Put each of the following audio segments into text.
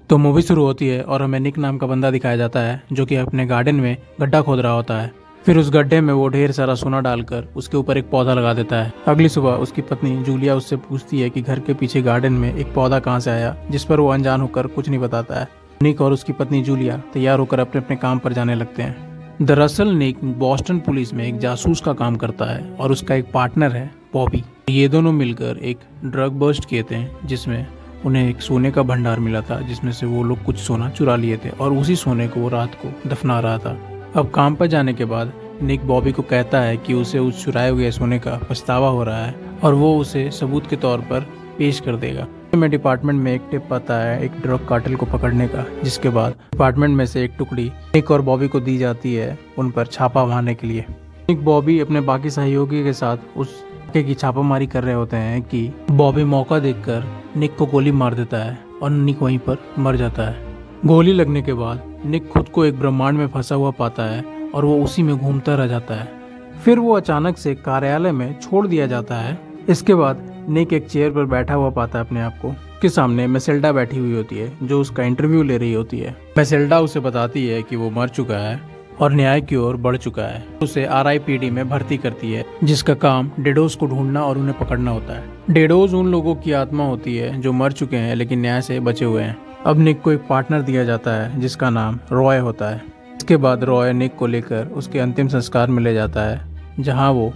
तो मूवी शुरू होती है और हमें निक नाम का बंदा दिखाया जाता है जो कि अपने गार्डन में गड्ढा खोद रहा होता है। फिर उस गड्ढे में वो ढेर सारा सोना डालकर उसके ऊपर एक पौधा लगा देता है। अगली सुबह उसकी पत्नी जूलिया उससे पूछती है कि घर के पीछे गार्डन में एक पौधा कहाँ से आया, जिस पर वो अनजान होकर कुछ नहीं बताता है। निक और उसकी पत्नी जूलिया तैयार होकर अपने अपने काम पर जाने लगते हैं। दरअसल निक बॉस्टन पुलिस में एक जासूस का काम करता है और उसका एक पार्टनर है बॉबी। ये दोनों मिलकर एक ड्रग बस्ट किए थे जिसमें उन्हें एक सोने का भंडार मिला था, जिसमें से वो लोग कुछ सोना चुरा लिए थे और उसी सोने को वो रात को दफना रहा था। अब काम पर जाने के बाद निक बॉबी को कहता है कि उसे उस चुराए हुए सोने का पछतावा हो रहा है और वो उसे सबूत के तौर पर पेश कर देगा। में डिपार्टमेंट में एक टिप आता है एक ड्रग कार्टेल को पकड़ने का, जिसके बाद डिपार्टमेंट में से एक टुकड़ी निक और बॉबी को दी जाती है उन पर छापा मारने के लिए। निक बॉबी अपने बाकी सहयोगी के साथ उस की छापामारी कर रहे होते हैं कि बॉबी मौका देखकर निक को गोली मार देता है और निक वहीं पर मर जाता है। गोली लगने के बाद निक खुद को एक ब्रह्मांड में फंसा हुआ पाता है और वो उसी में घूमता रह जाता है। फिर वो अचानक से कार्यालय में छोड़ दिया जाता है। इसके बाद निक एक चेयर पर बैठा हुआ पाता है अपने आप को। के सामने मैसेल्डा बैठी हुई होती है जो उसका इंटरव्यू ले रही होती है। मैसेल्डा उसे बताती है कि वो मर चुका है और न्याय की ओर बढ़ चुका है। उसे RIPD में भर्ती करती है, जिसका काम डेडोज को ढूंढना और उन्हें पकड़ना होता है। डेडोज उन लोगों की आत्मा होती है जो मर चुके हैं लेकिन न्याय से बचे हुए हैं। अब निक को एक पार्टनर दिया जाता है जिसका नाम रॉय होता है। इसके बाद रॉय निक को लेकर उसके अंतिम संस्कार में ले जाता है, जहाँ वो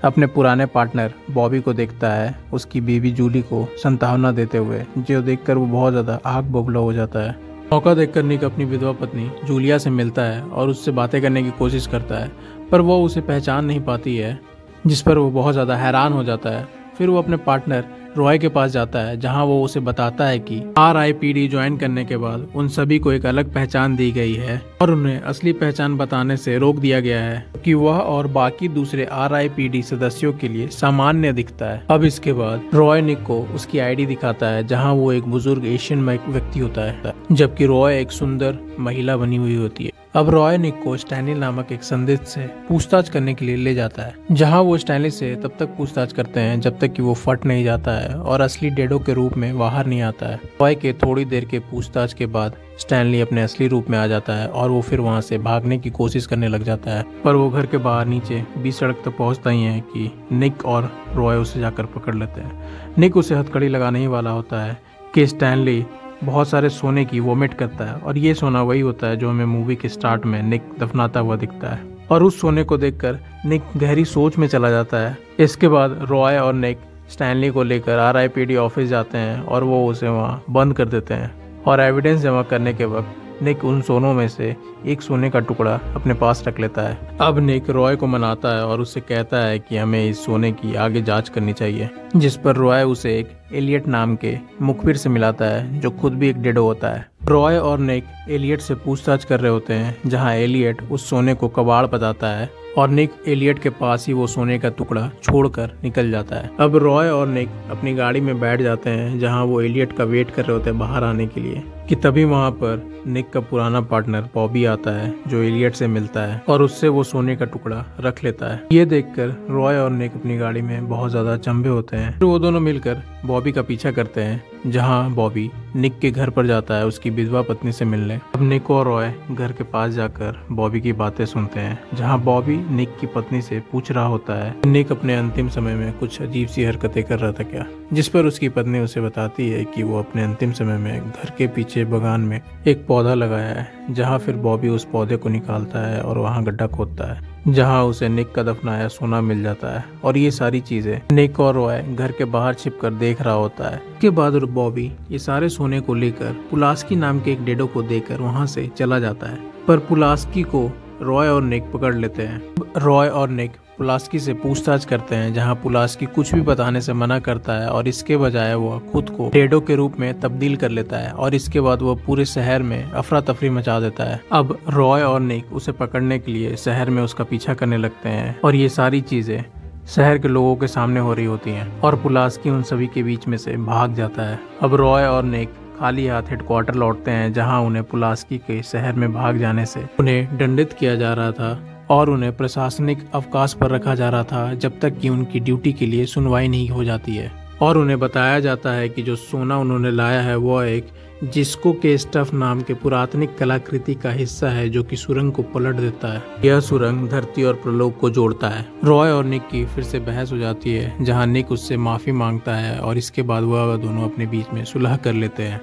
अपने पुराने पार्टनर बॉबी को देखता है उसकी बीवी जूली को संतावना देते हुए, जो देखकर वो बहुत ज्यादा आग बबूला हो जाता है। मौका देखकर निक अपनी विधवा पत्नी जूलिया से मिलता है और उससे बातें करने की कोशिश करता है, पर वो उसे पहचान नहीं पाती है, जिस पर वो बहुत ज़्यादा हैरान हो जाता है। फिर वो अपने पार्टनर रॉय के पास जाता है, जहां वो उसे बताता है कि RIPD ज्वाइन करने के बाद उन सभी को एक अलग पहचान दी गई है और उन्हें असली पहचान बताने से रोक दिया गया है कि वह और बाकी दूसरे RIPD सदस्यों के लिए सामान्य दिखता है। अब इसके बाद रॉय निक को उसकी ID दिखाता है, जहां वो एक बुजुर्ग एशियन व्यक्ति होता है, जबकि रॉय एक सुंदर महिला बनी हुई होती है। अब रॉय निक को स्टैनली नामक एक संदिग्ध से पूछताछ करने के लिए ले जाता है, जहां वो स्टैनली से तब तक पूछताछ करते हैं जब तक कि वो फट नहीं जाता है और असली डेडो के रूप में बाहर नहीं आता है। रॉय के थोड़ी देर के पूछताछ के बाद स्टैनली अपने असली रूप में आ जाता है और वो फिर वहां से भागने की कोशिश करने लग जाता है, पर वो घर के बाहर नीचे 20 सड़क तक पहुंचता ही है कि निक और रॉय उसे जाकर पकड़ लेते हैं। निक उसे हथकड़ी लगाने ही वाला होता है कि स्टैनली बहुत सारे सोने की वोमिट करता है और ये सोना वही होता है जो हमें मूवी के स्टार्ट में निक दफनाता हुआ दिखता है, और उस सोने को देखकर निक गहरी सोच में चला जाता है। इसके बाद रॉय और निक स्टैनली को लेकर RIPD ऑफिस जाते हैं और वो उसे वहाँ बंद कर देते हैं, और एविडेंस जमा करने के वक्त निक उन सोनों में से एक सोने का टुकड़ा अपने पास रख लेता है। अब निक रॉय को मनाता है और उससे कहता है कि हमें इस सोने की आगे जांच करनी चाहिए, जिस पर रॉय उसे एक एलियट नाम के मुखबिर से मिलाता है जो खुद भी एक डेडो होता है। रॉय और निक एलियट से पूछताछ कर रहे होते हैं, जहां एलियट उस सोने को कबाड़ बताता है और निक एलियट के पास ही वो सोने का टुकड़ा छोड़कर निकल जाता है। अब रॉय और निक अपनी गाड़ी में बैठ जाते हैं, जहां वो एलियट का वेट कर रहे होते हैं बाहर आने के लिए, कि तभी वहां पर निक का पुराना पार्टनर बॉबी आता है जो एलियट से मिलता है और उससे वो सोने का टुकड़ा रख लेता है। ये देखकर रॉय और निक अपनी गाड़ी में बहुत ज्यादा अचंभे होते हैं। फिर वो दोनों मिलकर बॉबी का पीछा करते हैं, जहां बॉबी निक के घर पर जाता है उसकी विधवा पत्नी से मिलने। अब निक और रॉय घर के पास जाकर बॉबी की बातें सुनते हैं, जहां बॉबी निक की पत्नी से पूछ रहा होता है निक अपने अंतिम समय में कुछ अजीब सी हरकतें कर रहा था क्या, जिस पर उसकी पत्नी उसे बताती है कि वो अपने अंतिम समय में घर के पीछे बगान में एक पौधा लगाया है, जहां फिर बॉबी उस पौधे को निकालता है और वहां गड्ढा खोदता है, जहां उसे निक का दफनाया सोना मिल जाता है। और ये सारी चीजें निक और रॉय घर के बाहर छिपकर देख रहा होता है। इसके बाद बॉबी ये सारे सोने को लेकर पुलास्की नाम के एक डेडो को देकर वहां से चला जाता है, पर पुलास्की को रॉय और निक पकड़ लेते हैं। रॉय और निक पुलास्की से पूछताछ करते हैं, जहां पुलास्की कुछ भी बताने से मना करता है और इसके बजाय वह खुद को डेडो के रूप में तब्दील कर लेता है, और इसके बाद वह पूरे शहर में अफरा तफरी मचा देता है। अब रॉय और निक उसे पकड़ने के लिए शहर में उसका पीछा करने लगते हैं, और ये सारी चीजें शहर के लोगों के सामने हो रही होती हैं, और पुलास्की उन सभी के बीच में से भाग जाता है। अब रॉय और निक खाली हाथ हेडक्वार्टर लौटते हैं, जहां उन्हें पुलास्की के शहर में भाग जाने से उन्हें दंडित किया जा रहा था और उन्हें प्रशासनिक अवकाश पर रखा जा रहा था जब तक कि उनकी ड्यूटी के लिए सुनवाई नहीं हो जाती है। और उन्हें बताया जाता है कि जो सोना उन्होंने लाया है वो एक जिस्को के स्टफ नाम के पुरातनिक कलाकृति का हिस्सा है जो कि सुरंग को पलट देता है। यह सुरंग धरती और प्रलोक को जोड़ता है। रॉय और निक की फिर से बहस हो जाती है जहां निक उससे माफी मांगता है और इसके बाद वह दोनों अपने बीच में सुलह कर लेते हैं।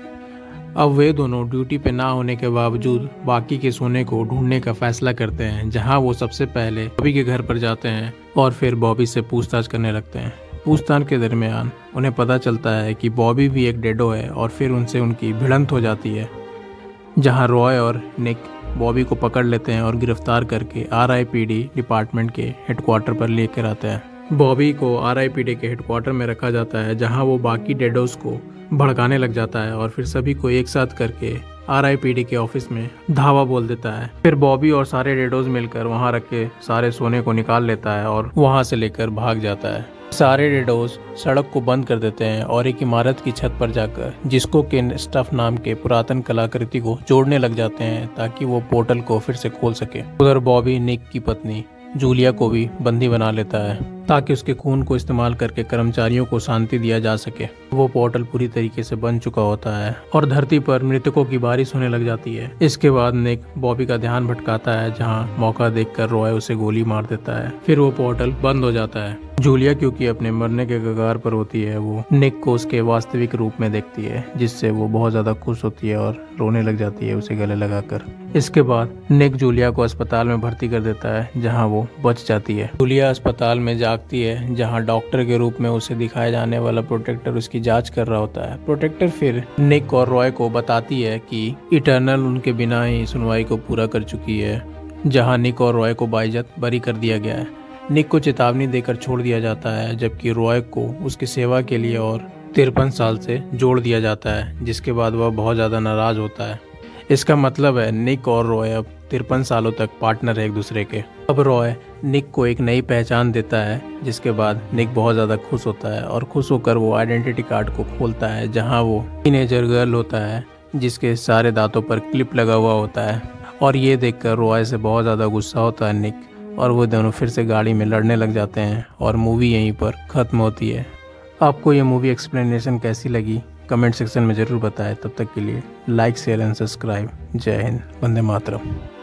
अब वे दोनों ड्यूटी पे ना होने के बावजूद बाकी के सोने को ढूंढने का फैसला करते हैं, जहां वो सबसे पहले बॉबी के घर पर जाते हैं और फिर बॉबी से पूछताछ करने लगते हैं। पूछताछ के दरमियान उन्हें पता चलता है कि बॉबी भी एक डेडो है और फिर उनसे उनकी भिड़ंत हो जाती है, जहां रॉय और निक बॉबी को पकड़ लेते हैं और गिरफ्तार करके RIPD डिपार्टमेंट के हेडक्वार्टर पर लेकर आते हैं। बॉबी को RIPD के हेडक्वार्टर में रखा जाता है जहां वो बाकी डेडोस को भड़काने लग जाता है और फिर सभी को एक साथ करके RIPD के ऑफिस में धावा बोल देता है। फिर बॉबी और सारे डेडोस मिलकर वहां रख के सारे सोने को निकाल लेता है और वहां से लेकर भाग जाता है। सारे डेडोस सड़क को बंद कर देते हैं और एक इमारत की छत पर जाकर जिस्को के स्टफ नाम के पुरातन कलाकृति को जोड़ने लग जाते हैं ताकि वो पोर्टल को फिर से खोल सके। उधर बॉबी निक की पत्नी जूलिया को भी बंदी बना लेता है ताकि उसके खून को इस्तेमाल करके कर्मचारियों को शांति दिया जा सके। वो पोर्टल पूरी तरीके से बन चुका होता है और धरती पर मृतकों की बारिश होने लग जाती है। इसके बाद निक बॉबी का ध्यान भटकाता है जहां मौका देखकर रॉय उसे गोली मार देता है। फिर वो पोर्टल बंद हो जाता है। जूलिया क्योंकि अपने मरने के कगार पर होती है, वो निक को उसके वास्तविक रूप में देखती है जिससे वो बहुत ज्यादा खुश होती है और रोने लग जाती है उसे गले लगाकर। इसके बाद निक जूलिया को अस्पताल में भर्ती कर देता है जहां वो बच जाती है। जूलिया अस्पताल में जागती है जहां डॉक्टर के रूप में उसे दिखाया जाने वाला प्रोटेक्टर उसकी जांच कर रहा होता है। प्रोटेक्टर फिर निक और रॉय को बताती है कि इटर्नल उनके बिना ही सुनवाई को पूरा कर चुकी है, जहां निक और रॉय को बाइज्जत बरी कर दिया गया है। निक को चेतावनी देकर छोड़ दिया जाता है जबकि रॉय को उसकी सेवा के लिए और 53 साल से जोड़ दिया जाता है, जिसके बाद वह बहुत ज्यादा नाराज होता है। इसका मतलब है निक और रॉय अब 53 सालों तक पार्टनर है एक दूसरे के। अब रॉय निक को एक नई पहचान देता है जिसके बाद निक बहुत ज्यादा खुश होता है और खुश होकर वो आइडेंटिटी कार्ड को खोलता है जहां वो टीनेजर गर्ल होता है जिसके सारे दांतों पर क्लिप लगा हुआ होता है। और ये देखकर रॉय से बहुत ज्यादा गुस्सा होता है निक और वो दोनों फिर से गाड़ी में लड़ने लग जाते हैं और मूवी यहीं पर खत्म होती है। आपको ये मूवी एक्सप्लेनेशन कैसी लगी कमेंट सेक्शन में ज़रूर बताएं। तब तक के लिए लाइक शेयर एंड सब्सक्राइब। जय हिंद, वंदे मातरम।